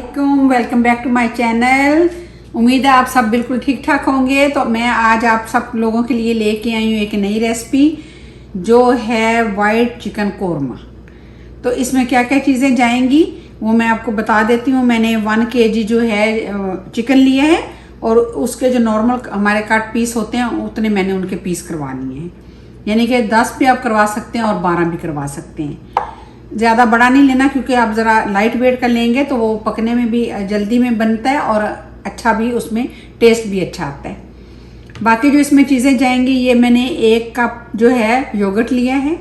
वालेकुम, welcome back to my channel. उम्मीद है आप सब बिल्कुल ठीक ठाक होंगे। तो मैं आज आप सब लोगों के लिए लेके आई हूँ एक नई रेसिपी जो है वाइट चिकन कोरमा। तो इसमें क्या क्या चीज़ें जाएंगी वो मैं आपको बता देती हूँ। मैंने 1 kg जो है चिकन लिया है और उसके जो नॉर्मल हमारे कट पीस होते हैं उतने मैंने उनके पीस करवा लिए हैं। यानी कि 10 भी आप करवा सकते हैं और 12 भी करवा सकते हैं। ज़्यादा बड़ा नहीं लेना क्योंकि आप ज़रा लाइट वेट का लेंगे तो वो पकने में भी जल्दी में बनता है और अच्छा भी, उसमें टेस्ट भी अच्छा आता है। बाकी जो इसमें चीज़ें जाएंगी, ये मैंने 1 कप जो है योगर्ट लिया है,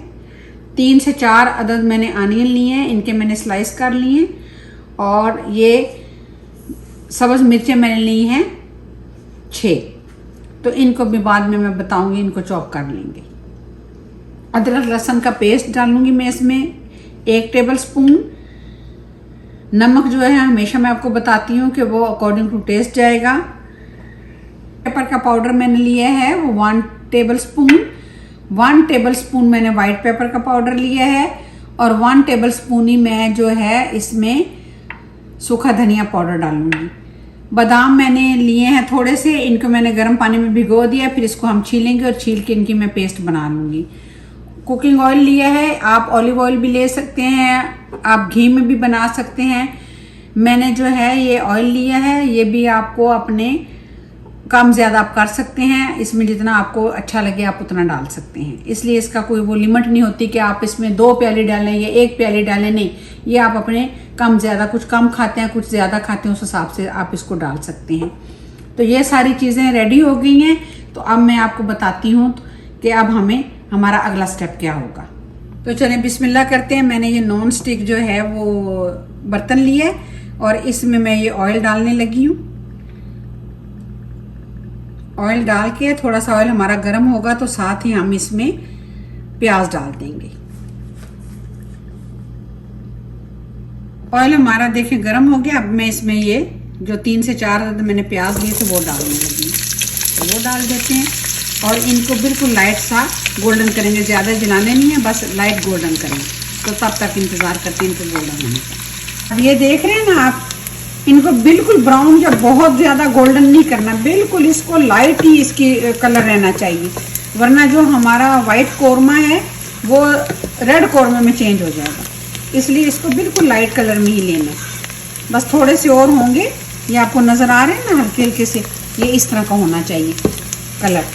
3 से 4 अदद मैंने अनियन लिए हैं, इनके मैंने स्लाइस कर लिए हैं, और ये सब्ज़ मिर्चें मैंने ली हैं 6। तो इनको भी बाद में मैं बताऊंगी, इनको चॉप कर लेंगे। अदरक लहसुन का पेस्ट डालूंगी मैं इसमें 1 टेबल स्पून। नमक जो है हमेशा मैं आपको बताती हूँ कि वो अकॉर्डिंग टू टेस्ट जाएगा। पेपर का पाउडर मैंने लिया है वो 1 टेबल स्पून। 1 टेबल स्पून मैंने वाइट पेपर का पाउडर लिया है और 1 टेबल स्पून ही मैं जो है इसमें सूखा धनिया पाउडर डालूंगी। बादाम मैंने लिए हैं थोड़े से, इनको मैंने गर्म पानी में भिगो दिया, फिर इसको हम छीलेंगे और छील के इनकी मैं पेस्ट बना लूँगी। कुकिंग ऑयल लिया है, आप ऑलिव ऑयल भी ले सकते हैं, आप घी में भी बना सकते हैं। मैंने जो है ये ऑयल लिया है, ये भी आपको अपने कम ज़्यादा आप कर सकते हैं, इसमें जितना आपको अच्छा लगे आप उतना डाल सकते हैं। इसलिए इसका कोई वो लिमिट नहीं होती कि आप इसमें 2 प्याली डालें या 1 प्याली डालें, नहीं, ये आप अपने कम ज़्यादा, कुछ कम खाते हैं कुछ ज़्यादा खाते हैं, उस हिसाब से आप इसको डाल सकते हैं। तो ये सारी चीज़ें रेडी हो गई हैं। तो अब मैं आपको बताती हूँ कि अब हमारा अगला स्टेप क्या होगा। तो चलें बिस्मिल्लाह करते हैं। मैंने ये नॉन स्टिक जो है वो बर्तन लिया है और इसमें मैं ये ऑयल डालने लगी हूँ। ऑयल डाल के थोड़ा सा ऑयल हमारा गर्म होगा तो साथ ही हम इसमें प्याज डाल देंगे। ऑयल हमारा देखिए गर्म हो गया। अब मैं इसमें ये जो 3 से 4 मैंने प्याज लिए थे वो डालने लगी, तो वो डाल देते हैं और इनको बिल्कुल लाइट सा गोल्डन करेंगे, ज़्यादा जलाने नहीं है, बस लाइट गोल्डन करेंगे। तो तब तक इंतज़ार करते हैं इनको गोल्डन होने का। अब ये देख रहे हैं ना आप, इनको बिल्कुल ब्राउन या बहुत ज़्यादा गोल्डन नहीं करना, बिल्कुल इसको लाइट ही इसकी कलर रहना चाहिए, वरना जो हमारा वाइट कोरमा है वो रेड कोरमा में चेंज हो जाएगा। इसलिए इसको बिल्कुल लाइट कलर में ही लेना है। बस थोड़े से और होंगे, ये आपको नज़र आ रहे हैं ना हल्के हल्के से, ये इस तरह का होना चाहिए कलर।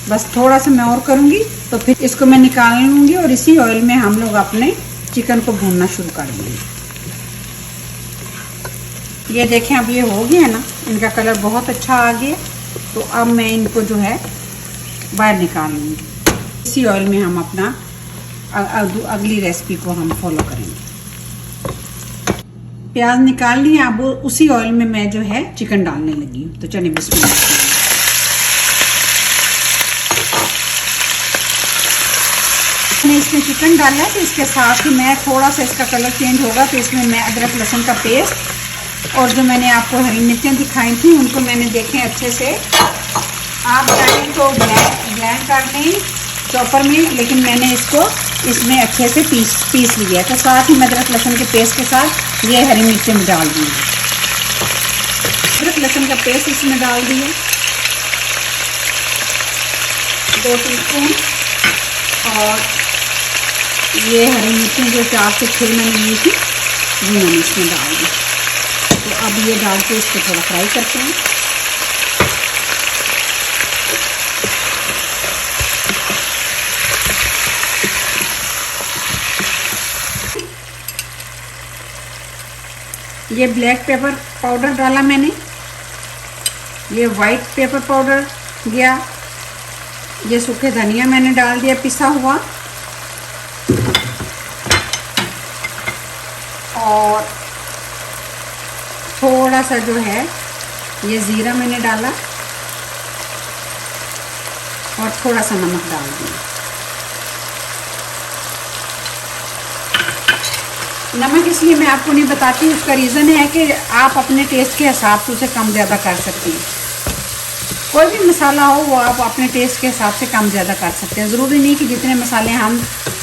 बस थोड़ा सा मैं और करूँगी तो फिर इसको मैं निकाल लूँगी और इसी ऑयल में हम लोग अपने चिकन को भूनना शुरू कर देंगे। ये देखें अब ये हो गया ना, इनका कलर बहुत अच्छा आ गया। तो अब मैं इनको जो है बाहर निकाल लूँगी। इसी ऑयल में हम अपना अगली रेसिपी को हम फॉलो करेंगे। प्याज निकाल लिया, अब उसी ऑयल में मैं जो है चिकन डालने लगी हूँ। तो चलिए बिस्मिल्लाह। मैंने इसमें चिकन डाला है तो इसके साथ ही मैं थोड़ा सा इसका कलर चेंज होगा तो इसमें मैं अदरक लहसुन का पेस्ट और जो मैंने आपको हरी मिर्चें दिखाई थी उनको मैंने देखें अच्छे से, आप चाहें तो ब्लेंड कर लें चॉपर में, लेकिन मैंने इसको इसमें अच्छे से पीस लिया है। तो साथ ही मैं अदरक लहसुन के पेस्ट के साथ ये हरी मिर्चें भी डाल दी। अदरक लहसुन का पेस्ट इसमें डाल दिए 2 टीस्पून, और ये हरी मिर्चें जो 4 से 6 मैंने ली थी वो मैंने इसमें डाल दी। तो अब ये डाल के इसको थोड़ा फ्राई करते हैं। ये ब्लैक पेपर पाउडर डाला मैंने, ये वाइट पेपर पाउडर दिया, ये सूखे धनिया मैंने डाल दिया पिसा हुआ, और थोड़ा सा जो है ये ज़ीरा मैंने डाला और थोड़ा सा नमक डाल दिया। नमक इसलिए मैं आपको नहीं बताती, उसका रीज़न है कि आप अपने टेस्ट के हिसाब से उसे कम ज़्यादा कर सकती हैं। कोई भी मसाला हो वो आप अपने टेस्ट के हिसाब से कम ज़्यादा कर सकते हैं। ज़रूरी नहीं कि जितने मसाले हम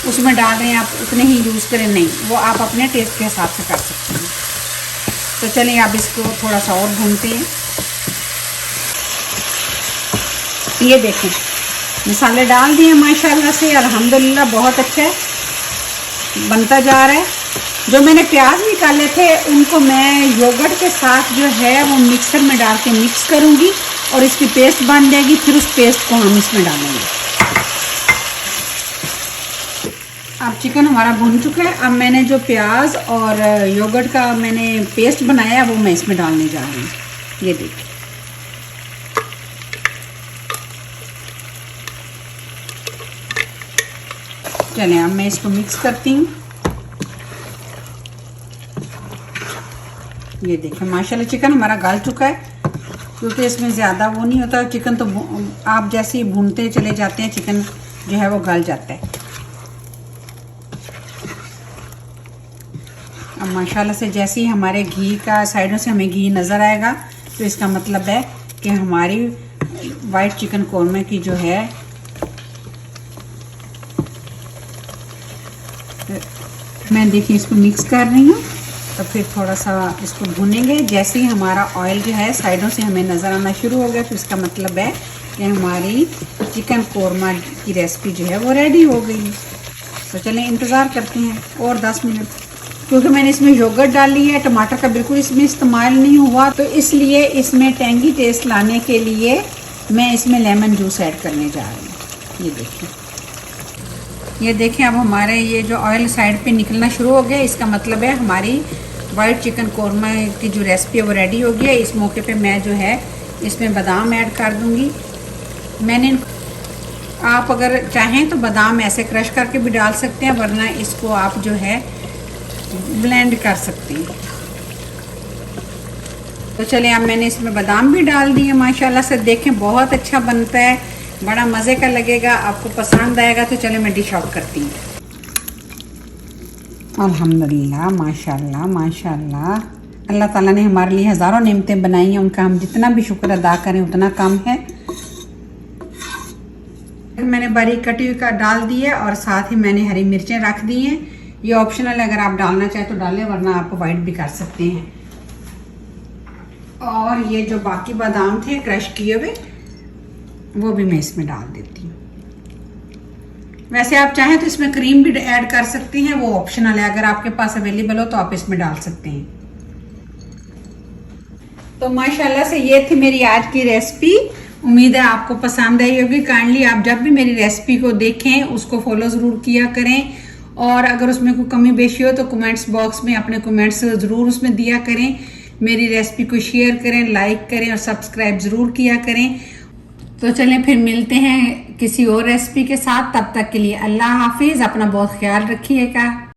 उसमें डाल रहे हैं आप उतने ही यूज़ करें, नहीं, वो आप अपने टेस्ट के हिसाब से कर सकते हैं। तो चलिए अब इसको थोड़ा सा और भूनते हैं। ये देखें मसाले डाल दिए माशाल्लाह से, अल्हम्दुलिल्लाह बहुत अच्छा है बनता जा रहा है। जो मैंने प्याज निकाले थे उनको मैं योगर्ट के साथ जो है वो मिक्सर में डाल के मिक्स करूँगी और इसकी पेस्ट बन जाएगी, फिर उस पेस्ट को हम इसमें डालेंगे। अब चिकन हमारा भुन चुका है। अब मैंने जो प्याज और योगर्ट का मैंने पेस्ट बनाया वो मैं इसमें डालने जा रही हूँ। ये देखिए चलें अब मैं इसको मिक्स करती हूँ। ये देखें माशाल्लाह चिकन हमारा गल चुका है, क्योंकि इसमें ज़्यादा वो नहीं होता। चिकन तो आप जैसे ही भूनते चले जाते हैं चिकन जो है वो गल जाता है। अब माशाल्लाह से जैसे ही हमारे घी का साइडों से हमें घी नज़र आएगा तो इसका मतलब है कि हमारी वाइट चिकन कोरमा की जो है मैं देखिए इसको मिक्स कर रही हूँ। तो फिर थोड़ा सा इसको भूनेंगे। जैसे ही हमारा ऑयल जो है साइडों से हमें नज़र आना शुरू हो गया तो इसका मतलब है कि हमारी चिकन कोरमा की रेसिपी जो है वो रेडी हो गई। तो चलें इंतज़ार करते हैं और 10 मिनट, क्योंकि मैंने इसमें योगर्ट डाली है, टमाटर का बिल्कुल इसमें इस्तेमाल नहीं हुआ, तो इसलिए इसमें टेंगी टेस्ट लाने के लिए मैं इसमें लेमन जूस ऐड करने जा रही हूँ। ये देखें अब हमारे ये जो ऑयल साइड पे निकलना शुरू हो गया, इसका मतलब है हमारी वाइट चिकन कोरमा की जो रेसिपी है वो रेडी हो गई है। इस मौके पे मैं जो है इसमें बादाम ऐड कर दूंगी। मैंने आप अगर चाहें तो बादाम ऐसे क्रश करके भी डाल सकते हैं, वरना इसको आप जो है ब्लेंड कर सकते हैं। तो चलिए अब मैंने इसमें बादाम भी डाल दिए। माशाल्लाह से देखें बहुत अच्छा बनता है, बड़ा मज़े का लगेगा, आपको पसंद आएगा। तो चलिए मैं डिश आउट करती हूँ। अल्हम्दुलिल्लाह माशाल्लाह माशाल्लाह, अल्लाह ताला ने हमारे लिए हज़ारों नेमतें बनाई हैं, उनका हम जितना भी शुक्र अदा करें उतना कम है। मैंने बारीक कटी हुई का डाल दी है और साथ ही मैंने हरी मिर्चें रख दी हैं। ये ऑप्शनल है, अगर आप डालना चाहें तो डालें, वरना आप वाइट भी कर सकते हैं। और ये जो बाकी बादाम थे क्रश किए हुए वो भी मैं इसमें डाल देती हूँ। वैसे आप चाहें तो इसमें क्रीम भी ऐड कर सकती हैं, वो ऑप्शनल है, अगर आपके पास अवेलेबल हो तो आप इसमें डाल सकते हैं। तो माशाल्लाह से ये थी मेरी आज की रेसिपी। उम्मीद है आपको पसंद आई होगी। काइंडली आप जब भी मेरी रेसिपी को देखें उसको फॉलो ज़रूर किया करें, और अगर उसमें कोई कमी बेशी हो तो कमेंट्स बॉक्स में अपने कमेंट्स ज़रूर उसमें दिया करें। मेरी रेसिपी को शेयर करें, लाइक करें और सब्सक्राइब ज़रूर किया करें। तो चलें फिर मिलते हैं किसी और रेसिपी के साथ। तब तक के लिए अल्लाह हाफिज़, अपना बहुत ख्याल रखिएगा।